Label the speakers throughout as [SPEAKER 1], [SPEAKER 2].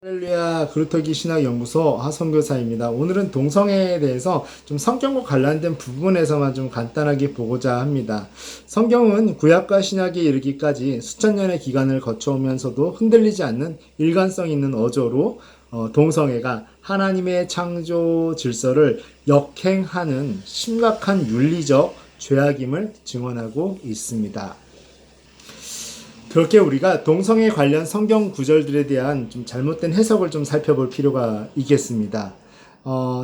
[SPEAKER 1] 할렐루야 그루터기 신학연구소 하성교사입니다. 오늘은 동성애에 대해서 좀 성경과 관련된 부분에서만 좀 간단하게 보고자 합니다. 성경은 구약과 신약에 이르기까지 수천 년의 기간을 거쳐오면서도 흔들리지 않는 일관성 있는 어조로 동성애가 하나님의 창조 질서를 역행하는 심각한 윤리적 죄악임을 증언하고 있습니다. 그렇게 우리가 동성애 관련 성경 구절들에 대한 좀 잘못된 해석을 좀 살펴볼 필요가 있겠습니다.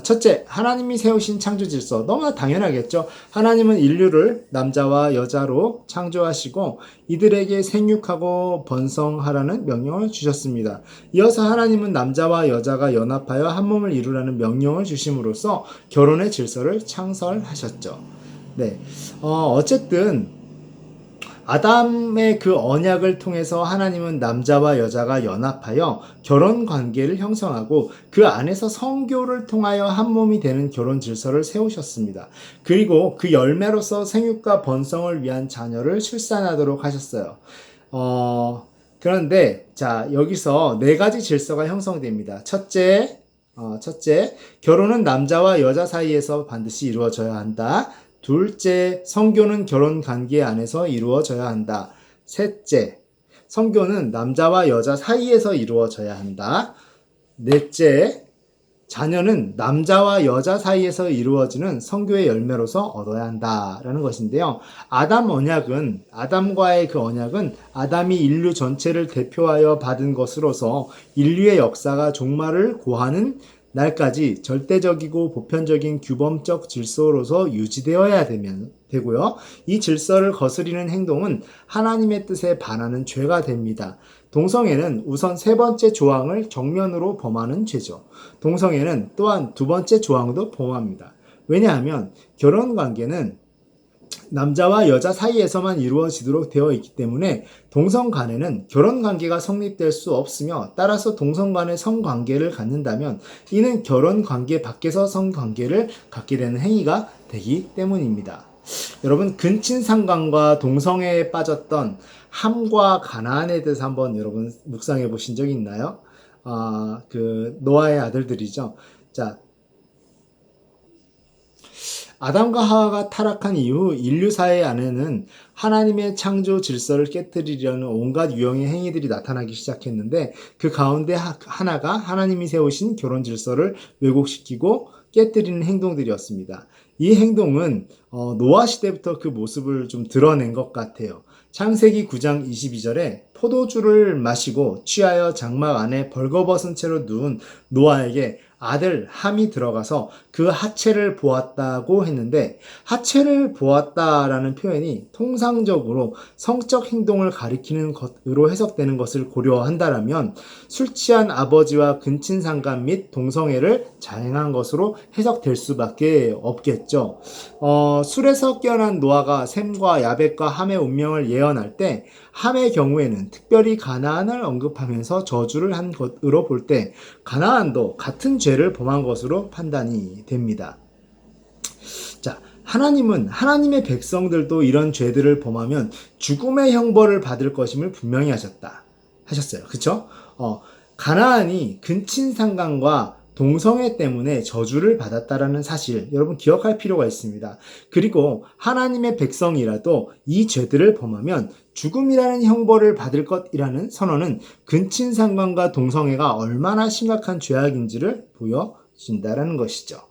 [SPEAKER 1] 첫째, 하나님이 세우신 창조 질서. 너무나 당연하겠죠. 하나님은 인류를 남자와 여자로 창조하시고 이들에게 생육하고 번성하라는 명령을 주셨습니다. 이어서 하나님은 남자와 여자가 연합하여 한 몸을 이루라는 명령을 주심으로써 결혼의 질서를 창설하셨죠. 네. 어쨌든 아담의 그 언약을 통해서 하나님은 남자와 여자가 연합하여 결혼 관계를 형성하고 그 안에서 성교를 통하여 한 몸이 되는 결혼 질서를 세우셨습니다. 그리고 그 열매로서 생육과 번성을 위한 자녀를 출산하도록 하셨어요. 그런데 자 여기서 네 가지 질서가 형성됩니다. 첫째, 결혼은 남자와 여자 사이에서 반드시 이루어져야 한다. 둘째, 성교는 결혼 관계 안에서 이루어져야 한다. 셋째, 성교는 남자와 여자 사이에서 이루어져야 한다. 넷째, 자녀는 남자와 여자 사이에서 이루어지는 성교의 열매로서 얻어야 한다라는 것인데요. 아담과의 그 언약은 아담이 인류 전체를 대표하여 받은 것으로서 인류의 역사가 종말을 고하는 날까지 절대적이고 보편적인 규범적 질서로서 유지되어야 되고요. 이 질서를 거스리는 행동은 하나님의 뜻에 반하는 죄가 됩니다. 동성애는 우선 세 번째 조항을 정면으로 범하는 죄죠. 동성애는 또한 두 번째 조항도 범합니다. 왜냐하면 결혼관계는 남자와 여자 사이에서만 이루어지도록 되어 있기 때문에 동성간에는 결혼관계가 성립될 수 없으며 따라서 동성간의 성관계를 갖는다면 이는 결혼관계 밖에서 성관계를 갖게 되는 행위가 되기 때문입니다. 여러분 근친상간과 동성애에 빠졌던 함과 가나안에 대해서 한번 여러분 묵상해 보신 적이 있나요? 그 노아의 아들들이죠. 자, 아담과 하와가 타락한 이후 인류사회 안에는 하나님의 창조 질서를 깨뜨리려는 온갖 유형의 행위들이 나타나기 시작했는데 그 가운데 하나가 하나님이 세우신 결혼 질서를 왜곡시키고 깨뜨리는 행동들이었습니다. 이 행동은 노아 시대부터 그 모습을 좀 드러낸 것 같아요. 창세기 9장 22절에 포도주를 마시고 취하여 장막 안에 벌거벗은 채로 누운 노아에게 아들 함이 들어가서 그 하체를 보았다고 했는데 하체를 보았다라는 표현이 통상적으로 성적 행동을 가리키는 것으로 해석되는 것을 고려한다라면 술 취한 아버지와 근친상간 및 동성애를 자행한 것으로 해석될 수밖에 없겠죠. 술에서 깨어난 노아가 셈과 야벳과 함의 운명을 예언할 때 함의 경우에는 특별히 가나안을 언급하면서 저주를 한 것으로 볼 때 가나안도 같은 죄를 범한 것으로 판단이 됩니다. 자, 하나님은 하나님의 백성들도 이런 죄들을 범하면 죽음의 형벌을 받을 것임을 분명히 하셨어요. 그렇죠? 가나안이 근친상간과 동성애 때문에 저주를 받았다라는 사실 여러분 기억할 필요가 있습니다. 그리고 하나님의 백성이라도 이 죄들을 범하면 죽음이라는 형벌을 받을 것이라는 선언은 근친상간과 동성애가 얼마나 심각한 죄악인지를 보여준다라는 것이죠.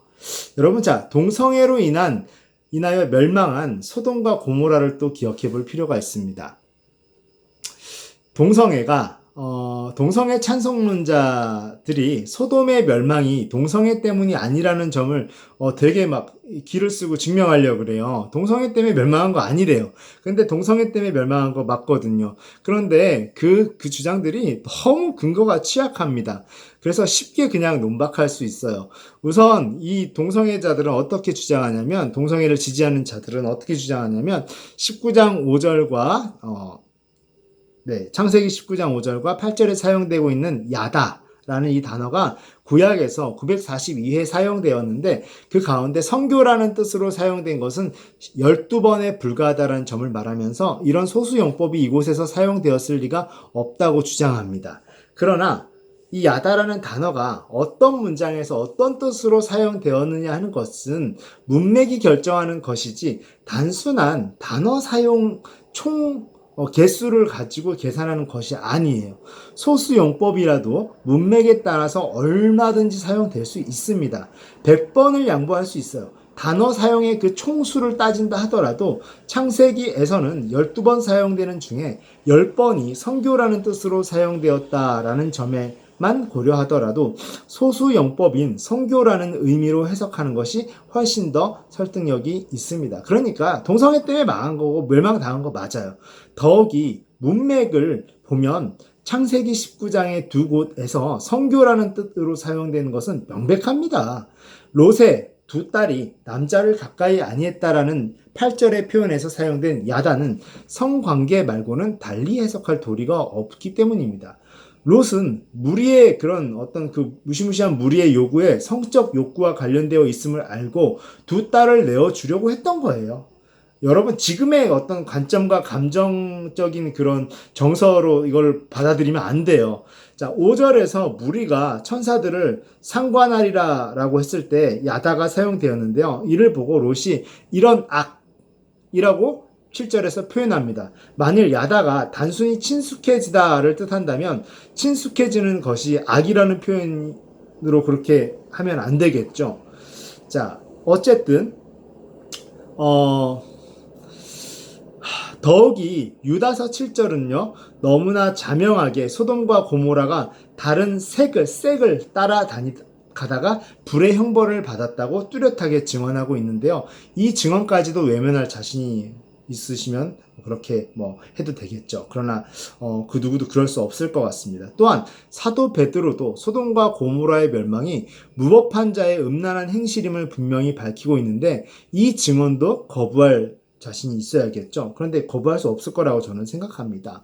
[SPEAKER 1] 여러분 자 동성애로 인하여 멸망한 소돔과 고모라를 또 기억해 볼 필요가 있습니다. 동성애 찬성론자들이 소돔의 멸망이 동성애 때문이 아니라는 점을 되게 막 기를 쓰고 증명하려고 그래요. 동성애 때문에 멸망한 거 아니래요. 근데 동성애 때문에 멸망한 거 맞거든요. 그런데 그 주장들이 너무 근거가 취약합니다. 그래서 쉽게 그냥 논박할 수 있어요. 우선 이 동성애자들은 어떻게 주장하냐면 동성애를 지지하는 자들은 어떻게 주장하냐면 19장 5절과 창세기 19장 5절과 8절에 사용되고 있는 야다라는 이 단어가 구약에서 942회 사용되었는데 그 가운데 성교라는 뜻으로 사용된 것은 12번에 불과하다는 점을 말하면서 이런 소수용법이 이곳에서 사용되었을 리가 없다고 주장합니다. 그러나 이 야다라는 단어가 어떤 문장에서 어떤 뜻으로 사용되었느냐 하는 것은 문맥이 결정하는 것이지 단순한 단어 사용 총 개수를 가지고 계산하는 것이 아니에요. 소수 용법이라도 문맥에 따라서 얼마든지 사용될 수 있습니다. 100번을 양보할 수 있어요. 단어 사용의 그 총수를 따진다 하더라도 창세기에서는 12번 사용되는 중에 10번이 선교라는 뜻으로 사용되었다라는 점에만 고려하더라도 소수 용법인 선교라는 의미로 해석하는 것이 훨씬 더 설득력이 있습니다. 그러니까 동성애 때문에 망한 거고 멸망당한 거 맞아요. 더욱이 문맥을 보면 창세기 19장의 두 곳에서 선교라는 뜻으로 사용되는 것은 명백합니다. 롯의 두 딸이 남자를 가까이 아니했다라는 8절의 표현에서 사용된 야다는 성관계 말고는 달리 해석할 도리가 없기 때문입니다. 롯은 무리의 그런 어떤 그 무시무시한 무리의 요구에 성적 욕구와 관련되어 있음을 알고 두 딸을 내어주려고 했던 거예요. 여러분 지금의 어떤 관점과 감정적인 그런 정서로 이걸 받아들이면 안 돼요. 자, 5절에서 무리가 천사들을 상관하리라 라고 했을 때 야다가 사용되었는데요. 이를 보고 롯이 이런 악이라고 7절에서 표현합니다. 만일 야다가 단순히 친숙해지다를 뜻한다면 친숙해지는 것이 악이라는 표현으로 그렇게 하면 안 되겠죠. 자, 어쨌든 더욱이 유다서 7절은요 너무나 자명하게 소돔과 고모라가 다른 색을 따라가다가 불의 형벌을 받았다고 뚜렷하게 증언하고 있는데요. 이 증언까지도 외면할 자신이 있으시면 그렇게 해도 되겠죠. 그러나 그 누구도 그럴 수 없을 것 같습니다. 또한 사도 베드로도 소돔과 고모라의 멸망이 무법한 자의 음란한 행실임을 분명히 밝히고 있는데 이 증언도 거부할 자신이 있어야겠죠. 그런데 거부할 수 없을 거라고 저는 생각합니다.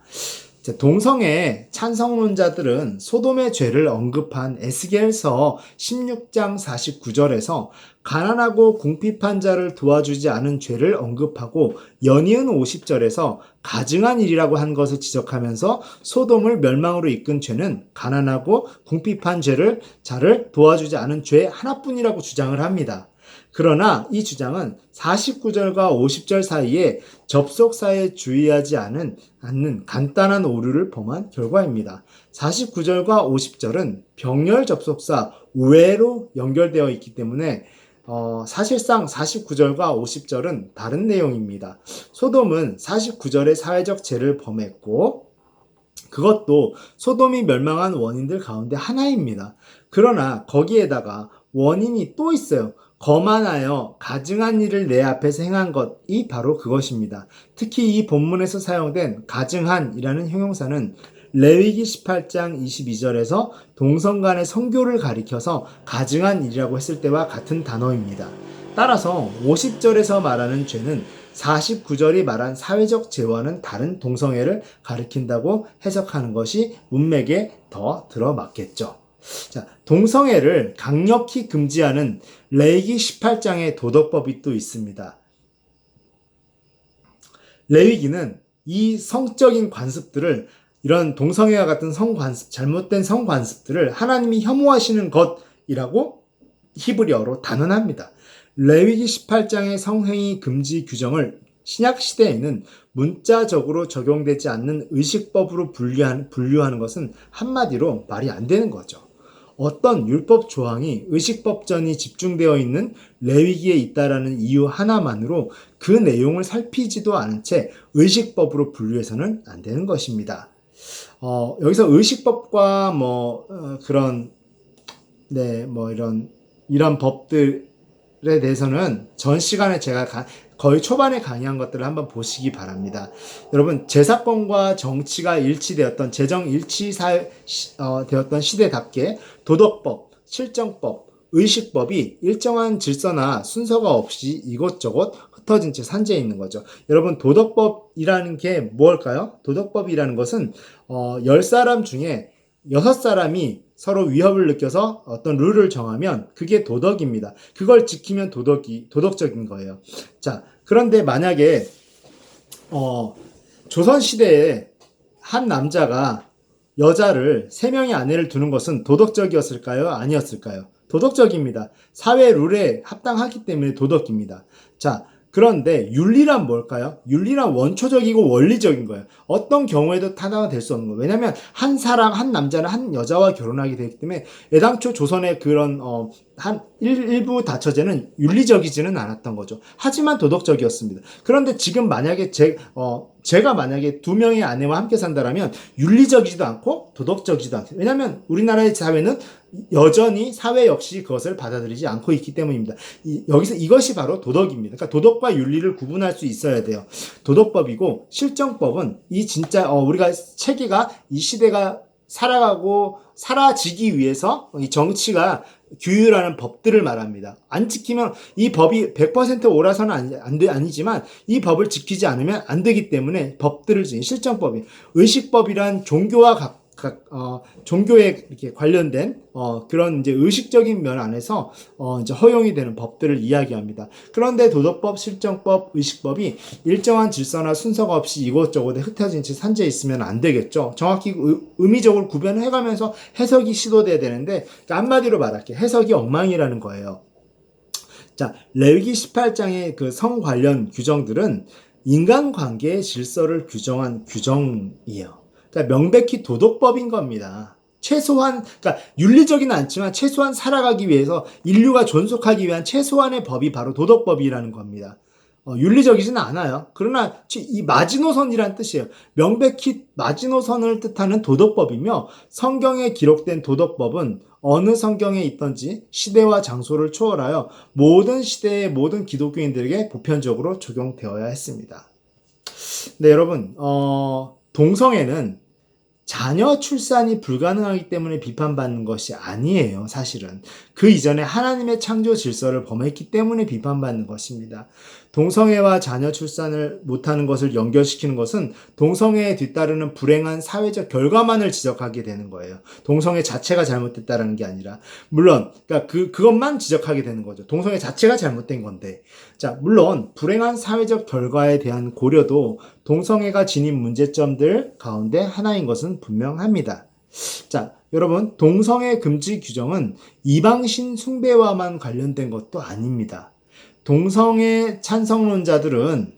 [SPEAKER 1] 동성애 찬성론자들은 소돔의 죄를 언급한 에스겔서 16장 49절에서 가난하고 궁핍한 자를 도와주지 않은 죄를 언급하고 연이은 50절에서 가증한 일이라고 한 것을 지적하면서 소돔을 멸망으로 이끈 죄는 가난하고 궁핍한 자를 도와주지 않은 죄 하나뿐이라고 주장을 합니다. 그러나 이 주장은 49절과 50절 사이에 접속사에 주의하지 않는 간단한 오류를 범한 결과입니다. 49절과 50절은 병렬 접속사 외로 연결되어 있기 때문에 사실상 49절과 50절은 다른 내용입니다. 소돔은 49절에 사회적 죄를 범했고 그것도 소돔이 멸망한 원인들 가운데 하나입니다. 그러나 거기에다가 원인이 또 있어요. 거만하여 가증한 일을 내 앞에서 행한 것이 바로 그것입니다. 특히 이 본문에서 사용된 가증한이라는 형용사는 레위기 18장 22절에서 동성 간의 성교를 가리켜서 가증한 일이라고 했을 때와 같은 단어입니다. 따라서 50절에서 말하는 죄는 49절이 말한 사회적 죄와는 다른 동성애를 가리킨다고 해석하는 것이 문맥에 더 들어맞겠죠. 자, 동성애를 강력히 금지하는 레위기 18장의 도덕법이 또 있습니다. 레위기는 이 성적인 관습들을 이런 동성애와 같은 잘못된 성관습들을 하나님이 혐오하시는 것이라고 히브리어로 단언합니다. 레위기 18장의 성행위 금지 규정을 신약 시대에는 문자적으로 적용되지 않는 의식법으로 분류하는 것은 한마디로 말이 안 되는 거죠. 어떤 율법 조항이 의식법전이 집중되어 있는 레위기에 있다라는 이유 하나만으로 그 내용을 살피지도 않은 채 의식법으로 분류해서는 안 되는 것입니다. 여기서 의식법과 이런 법들에 대해서는 전 시간에 제가 거의 초반에 강의한 것들을 한번 보시기 바랍니다. 여러분, 제사법과 정치가 일치되었던 재정 되었던 시대답게 도덕법, 실정법, 의식법이 일정한 질서나 순서가 없이 이것저것 흩어진 채 산재해 있는 거죠. 여러분, 도덕법이라는 게 뭘까요? 도덕법이라는 것은 10사람 중에 6사람이 서로 위협을 느껴서 어떤 룰을 정하면 그게 도덕입니다. 그걸 지키면 도덕적인 거예요. 자, 그런데 만약에 조선시대에 한 남자가 여자를 3명의 아내를 두는 것은 도덕적이었을까요? 아니었을까요? 도덕적입니다. 사회 룰에 합당하기 때문에 도덕입니다. 자, 그런데 윤리란 뭘까요? 윤리란 원초적이고 원리적인 거예요. 어떤 경우에도 타당은 될 수 없는 거예요. 왜냐하면 한 사람, 한 남자는 한 여자와 결혼하게 되기 때문에 애당초 조선의 그런 일부 다처제는 윤리적이지는 않았던 거죠. 하지만 도덕적이었습니다. 그런데 지금 만약에 제가 만약에 2명의 아내와 함께 산다라면 윤리적이지도 않고 도덕적이지도 않고, 왜냐하면 우리나라의 사회는 여전히 사회 역시 그것을 받아들이지 않고 있기 때문입니다. 여기서 이것이 바로 도덕입니다. 그러니까 도덕과 윤리를 구분할 수 있어야 돼요. 도덕법이고 실정법은 이 진짜 우리가 체계가 이 시대가 살아가고 사라지기 위해서 이 정치가 규율하는 법들을 말합니다. 안 지키면 이 법이 100% 옳아서는 아니지만 이 법을 지키지 않으면 안 되기 때문에 법들을 지닌 실정법이, 의식법이란 종교와 종교에 이렇게 관련된 그런 이제 의식적인 면 안에서 이제 허용이 되는 법들을 이야기합니다. 그런데 도덕법, 실정법, 의식법이 일정한 질서나 순서가 없이 이곳저곳에 흩어진 채 산재 있으면 안 되겠죠. 정확히 의미적으로 구별해가면서 해석이 시도돼야 되는데, 그러니까 한마디로 말할게요. 해석이 엉망이라는 거예요. 자, 레위기 18장의 그 성 관련 규정들은 인간관계의 질서를 규정한 규정이에요. 그러니까 명백히 도덕법인 겁니다. 최소한, 그러니까 윤리적이는 않지만 최소한 살아가기 위해서, 인류가 존속하기 위한 최소한의 법이 바로 도덕법이라는 겁니다. 윤리적이지는 않아요. 그러나 이 마지노선이란 뜻이에요. 명백히 마지노선을 뜻하는 도덕법이며, 성경에 기록된 도덕법은 어느 성경에 있던지 시대와 장소를 초월하여 모든 시대의 모든 기독교인들에게 보편적으로 적용되어야 했습니다. 네, 여러분, 동성애는 자녀 출산이 불가능하기 때문에 비판받는 것이 아니에요, 사실은. 그 이전에 하나님의 창조 질서를 범했기 때문에 비판받는 것입니다. 동성애와 자녀 출산을 못하는 것을 연결시키는 것은 동성애에 뒤따르는 불행한 사회적 결과만을 지적하게 되는 거예요. 동성애 자체가 잘못됐다는 게 아니라. 물론, 그러니까 그것만 지적하게 되는 거죠. 동성애 자체가 잘못된 건데. 자, 물론, 불행한 사회적 결과에 대한 고려도 동성애가 지닌 문제점들 가운데 하나인 것은 분명합니다. 자, 여러분, 동성애 금지 규정은 이방신 숭배와만 관련된 것도 아닙니다. 동성애 찬성론자들은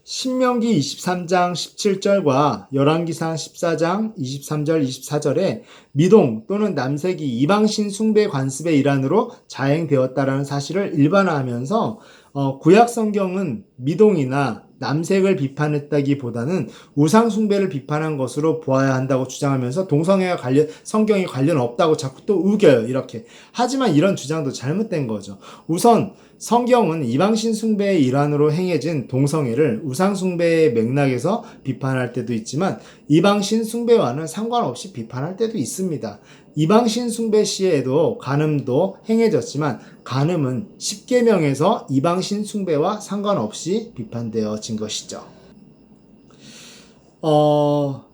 [SPEAKER 1] 신명기 23장 17절과 열왕기상 14장 23절 24절에 미동 또는 남색이 이방신 숭배 관습의 일환으로 자행되었다라는 사실을 일반화하면서 구약 성경은 미동이나 남색을 비판했다기보다는 우상 숭배를 비판한 것으로 보아야 한다고 주장하면서 동성애와 성경이 관련 없다고 자꾸 또 우겨요. 이렇게. 하지만 이런 주장도 잘못된 거죠. 우선 성경은 이방신 숭배의 일환으로 행해진 동성애를 우상 숭배의 맥락에서 비판할 때도 있지만 이방신 숭배와는 상관없이 비판할 때도 있습니다. 이방신 숭배 시에도 간음도 행해졌지만 간음은 십계명에서 이방신 숭배와 상관없이 비판되어진 것이죠.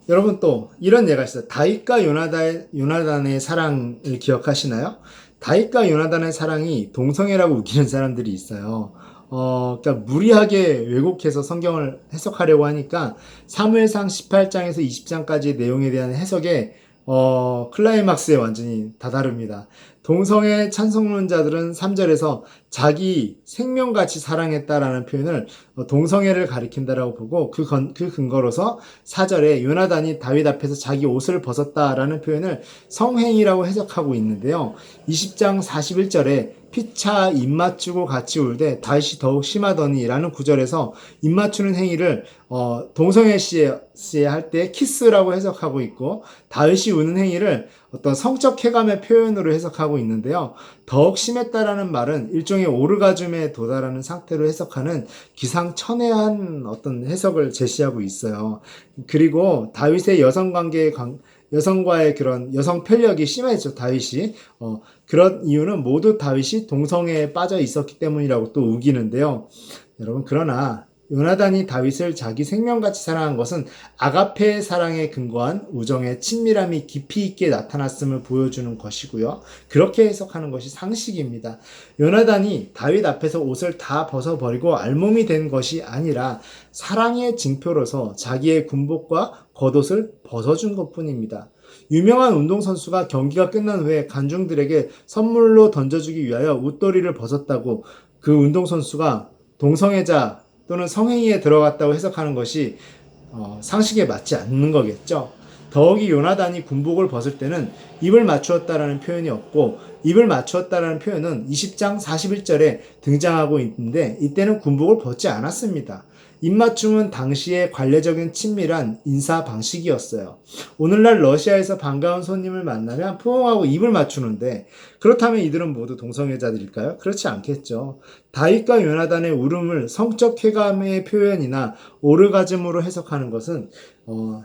[SPEAKER 1] 여러분 또 이런 예가 있어요. 다윗과 요나단의 사랑을 기억하시나요? 다윗과 요나단의 사랑이 동성애라고 우기는 사람들이 있어요. 그러니까 무리하게 왜곡해서 성경을 해석하려고 하니까 사무엘상 18장에서 20장까지의 내용에 대한 해석에 클라이막스에 완전히 다다릅니다. 동성애 찬성론자들은 3절에서 자기 생명같이 사랑했다라는 표현을 동성애를 가리킨다라고 보고 그 근거로서 4절에 요나단이 다윗 앞에서 자기 옷을 벗었다라는 표현을 성행이라고 해석하고 있는데요. 20장 41절에 피차 입맞추고 같이 울되 다윗이 더욱 심하더니 라는 구절에서 입맞추는 행위를 동성애 시에 할 때 키스라고 해석하고 있고 다윗이 우는 행위를 어떤 성적 쾌감의 표현으로 해석하고 있는데요. 더욱 심했다라는 말은 일종의 오르가즘에 도달하는 상태로 해석하는 기상천외한 어떤 해석을 제시하고 있어요. 그리고 다윗의 여성과의 그런 여성 편력이 심했죠, 다윗이. 그런 이유는 모두 다윗이 동성애에 빠져 있었기 때문이라고 또 우기는데요. 여러분, 그러나 요나단이 다윗을 자기 생명같이 사랑한 것은 아가페의 사랑에 근거한 우정의 친밀함이 깊이 있게 나타났음을 보여주는 것이고요. 그렇게 해석하는 것이 상식입니다. 요나단이 다윗 앞에서 옷을 다 벗어버리고 알몸이 된 것이 아니라 사랑의 징표로서 자기의 군복과 겉옷을 벗어준 것뿐입니다. 유명한 운동선수가 경기가 끝난 후에 관중들에게 선물로 던져주기 위하여 웃도리를 벗었다고 그 운동선수가 동성애자 또는 성행위에 들어갔다고 해석하는 것이 상식에 맞지 않는 거겠죠. 더욱이 요나단이 군복을 벗을 때는 입을 맞추었다라는 표현이 없고, 입을 맞추었다라는 표현은 20장 41절에 등장하고 있는데 이때는 군복을 벗지 않았습니다. 입맞춤은 당시의 관례적인 친밀한 인사 방식이었어요. 오늘날 러시아에서 반가운 손님을 만나면 포옹하고 입을 맞추는데, 그렇다면 이들은 모두 동성애자들일까요? 그렇지 않겠죠. 다윗과 요나단의 울음을 성적 쾌감의 표현이나 오르가즘으로 해석하는 것은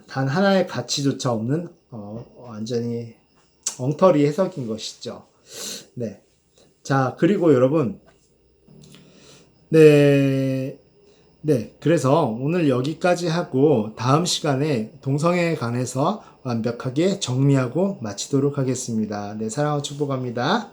[SPEAKER 1] 단 하나의 가치조차 없는 완전히 엉터리 해석인 것이죠. 네. 자, 그리고 여러분, 네. 네, 그래서 오늘 여기까지 하고 다음 시간에 동성애에 관해서 완벽하게 정리하고 마치도록 하겠습니다. 네, 사랑하고 축복합니다.